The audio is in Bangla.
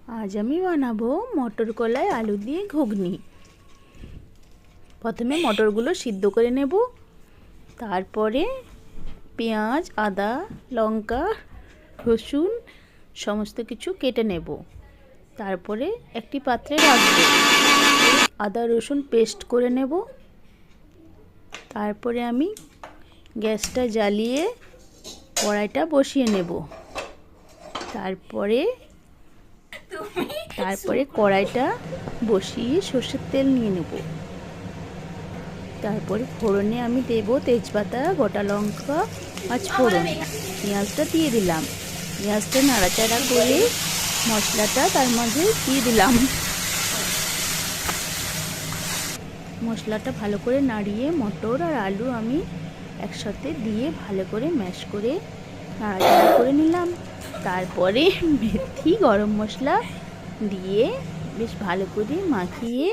আজ আমি বানাবো মটর কলাই আলু দিয়ে ঘুগনি। প্রথমে মটরগুলো সিদ্ধ করে নেব, তারপরে পেঁয়াজ, আদা, লঙ্কা, রসুন সমস্ত কিছু কেটে নেব। তারপরে একটি পাত্রে রাখবো, আদা রসুন পেস্ট করে নেব। তারপরে আমি গ্যাসটা জ্বালিয়ে কড়াইটা বসিয়ে নেব। তারপরে কড়াইটা বসিয়ে সর্ষের তেল নিয়ে নেব। তারপরে ফোড়নে আমি দেব তেজপাতা, গোটা লঙ্কা, পাঁচফোড়ন। পেঁয়াজটা দিয়ে দিলাম। পেঁয়াজটা নাড়াচাড়া করে মশলাটা তার মাঝে দিয়ে দিলাম। মশলাটা ভালো করে নাড়িয়ে মটর আর আলু আমি একসাথে দিয়ে ভালো করে ম্যাশ করে নাড়াচাড়া করে নিলাম। তারপরে মেথি, গরম মশলা দিয়ে বেশ ভালো করে মাখিয়ে